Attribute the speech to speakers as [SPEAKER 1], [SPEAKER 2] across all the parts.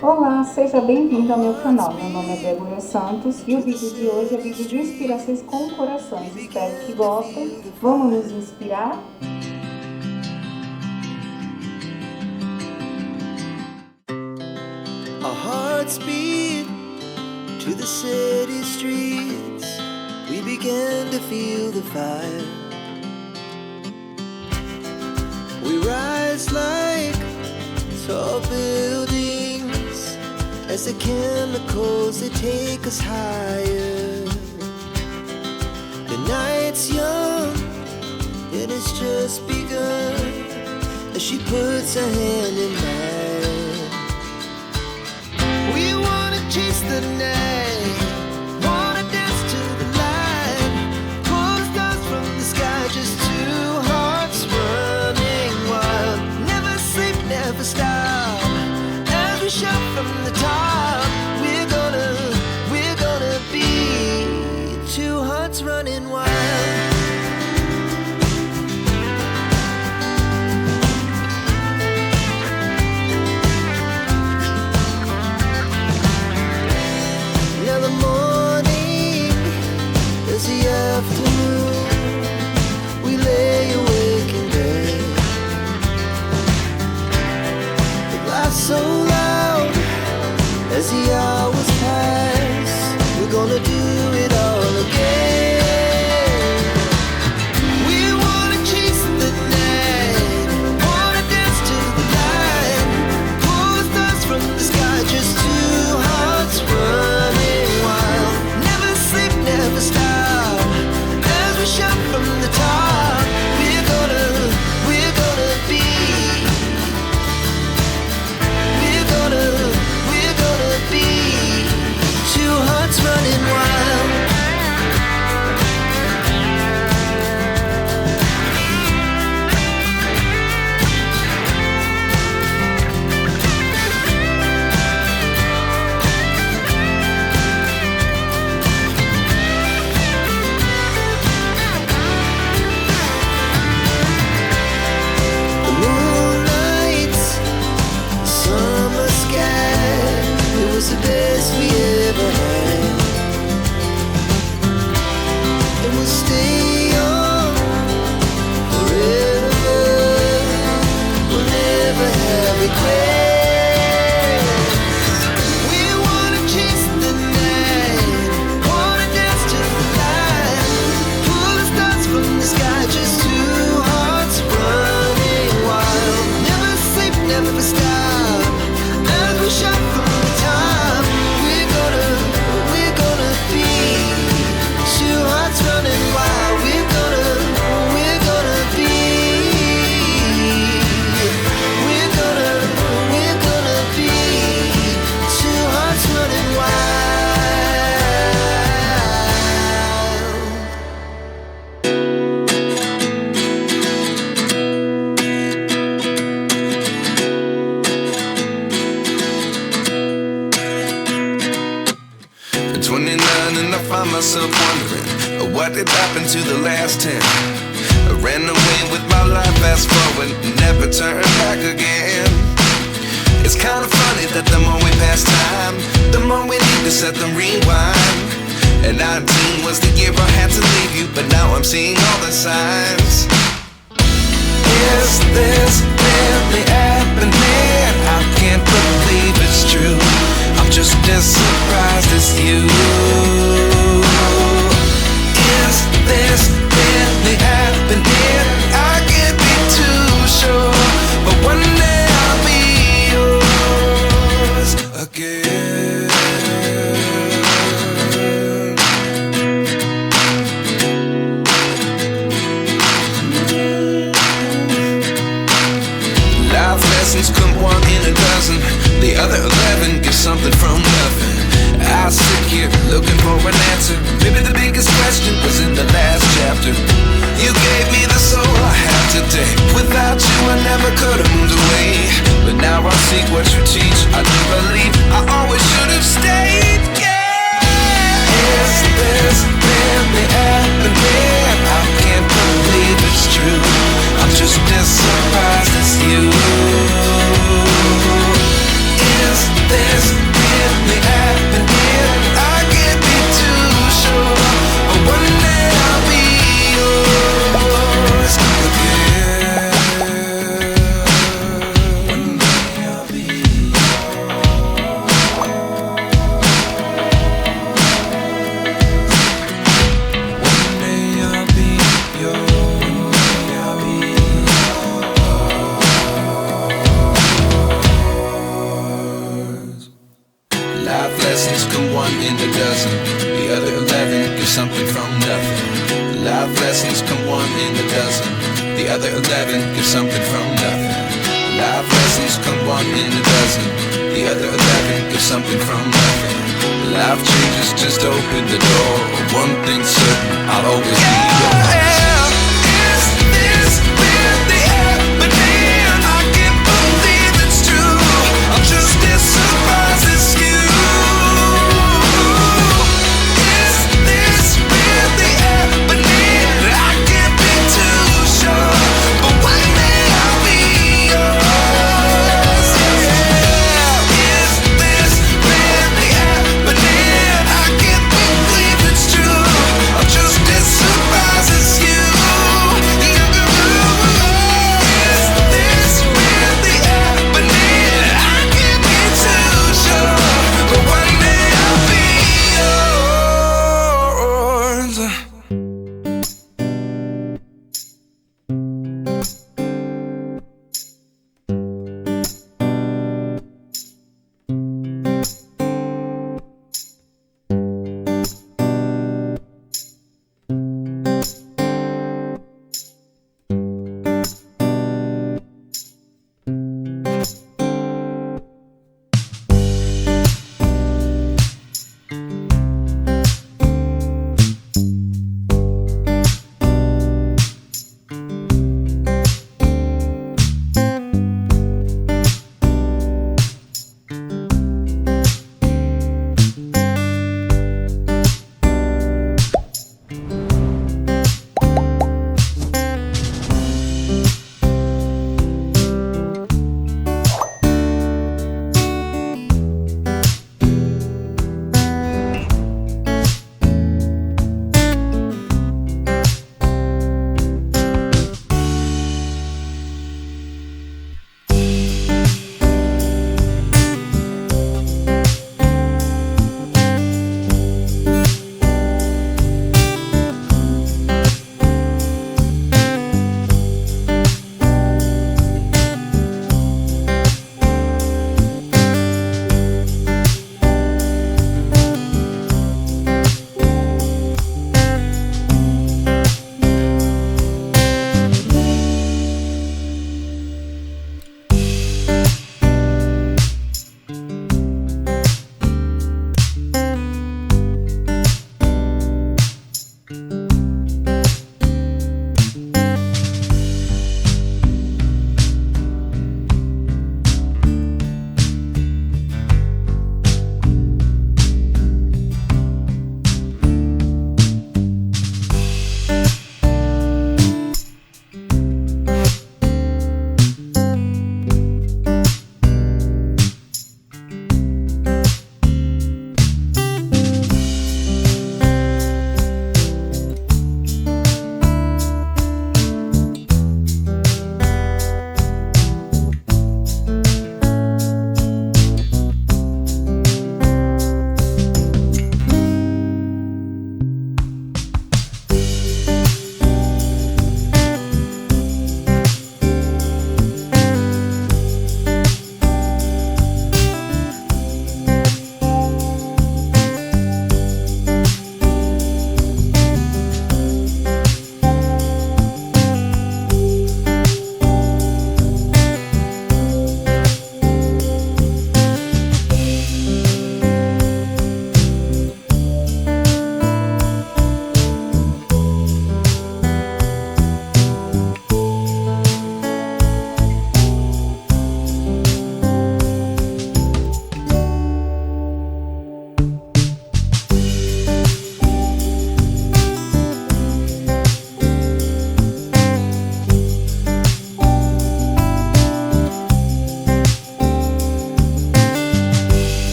[SPEAKER 1] Olá, seja bem-vindo ao meu canal. Meu nome é Decorar e o vídeo de hoje é vídeo de inspirações com corações. Espero que gostem. Vamos nos inspirar?
[SPEAKER 2] Our hearts beat to the city streets. We began to feel the fire. We rise like tall buildings as the chemicals, they take us higher. The night's young, and it's just begun as she puts her hand in mine. We wanna chase the night, wanna dance to the light, pull the stars from the sky, just two hearts running wild. Never sleep, never stop, as we shout from the top. We're gonna be two hearts running wild. Now the morning is the afternoon. We lay awake in bed. The laughs so loud as the hours pass. We're gonna do it all again. We wanna chase the night, wanna dance to the light, pull the stars from the sky, just two hearts running wild. Never sleep, never stop, as we shout from the top. We're gonna be, we're gonna be two hearts running wild. The moonlight, summer sky, it was the best we ever had. And we'll stay on forever. We'll never have regrets. We wanna chase the night, wanna dance to the light, pull the stars from the sky, just two hearts running wild. Never sleep, never stop, as we shout from the top. We're gonna be two hearts running wild. We're gonna be, we're gonna be two hearts running wild.
[SPEAKER 3] At 29 and I find myself wondering what did happen to the last 10. I ran away with my life, fast forward, never turn back again. It's kind of funny that the more we pass time, the more we need to set them rewind. And 19 was the year I had to leave you, but now I'm seeing all the signs. Is this really happening? I can't believe it's true. I'm just as surprised as you. Is this really happening? I can't be too sure, but one day I'll be yours again. Life lessons come one in a dozen. The other 11 get something from nothing. I sit here looking for an answer. Maybe the biggest question was in the last chapter. You gave me the soul I have today. Without you I never could have moved away. But now I see what you teach. I do believe I always should have stayed. Yeah. Is this really happening? I can't believe it's true. I'm just as surprised as you. Is this Life lessons come one in a dozen. The other 11 get something from nothing. Life lessons come one in a dozen. The other 11 get something from nothing. Life lessons come one in a dozen. The other 11 get something from nothing. Life changes, just open the door. One thing's certain, I'll always be yours. Is this really happening? I can't believe it's true. I'm just as surprised as you. Is this really happening? I can't be too sure, but one day I'll be yours. Is this really happening? I can't believe it's true. I'm just as surprised as you. Is this really happening? I can't be too sure, but one day I'll be yours.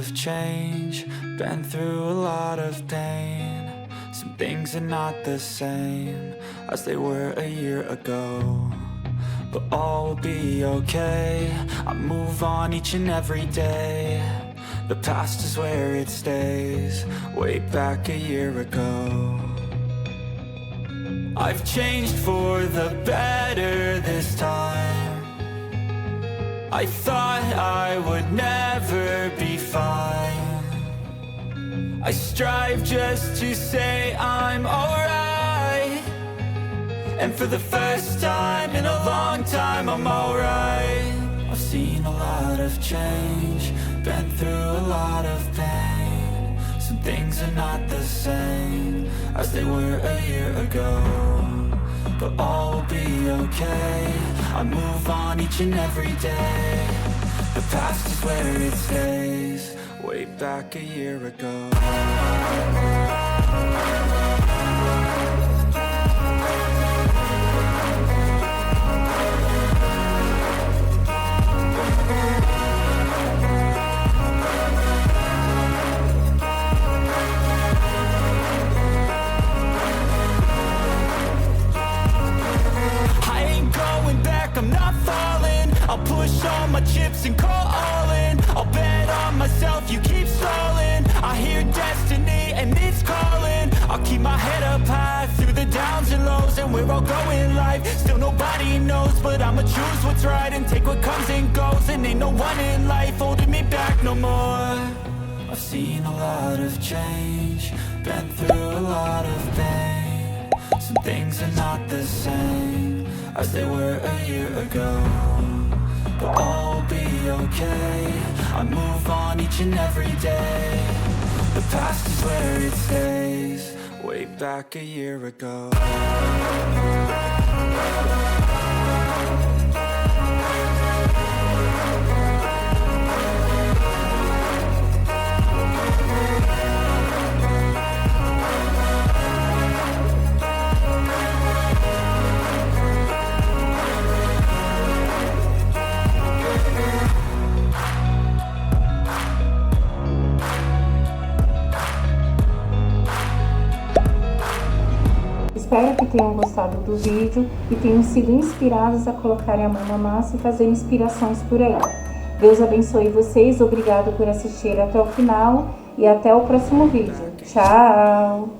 [SPEAKER 4] of change, been through a lot of pain. Some things are not the same as they were a year ago, but all will be okay. I move on each and every day. The past is where it stays, way back a year ago. I've changed for the better this time. I thought I would never be fine. I strive just to say I'm alright. And for the first time in a long time I'm alright. I've seen a lot of change, been through a lot of pain. Some things are not the same as they were a year ago, but all will be okay. I move on each and every day. The past is where it stays, way back a year ago. I'll push all my chips and call all in. I'll bet on myself, you keep stalling. I hear destiny and it's calling. I'll keep my head up high through the downs and lows. And we're all going live, still nobody knows. But I'ma choose what's right and take what comes and goes. And ain't no one in life holding me back no more. I've seen a lot of change, been through a lot of pain. Some things are not the same as they were a year ago, but all will be okay. I move on each and every day. The past is where it stays, way back a year ago.
[SPEAKER 1] Espero que tenham gostado do vídeo e tenham sido inspirados a colocarem a mão na massa e fazer inspirações por aí. Deus abençoe vocês, obrigado por assistir até o final e até o próximo vídeo. Tchau!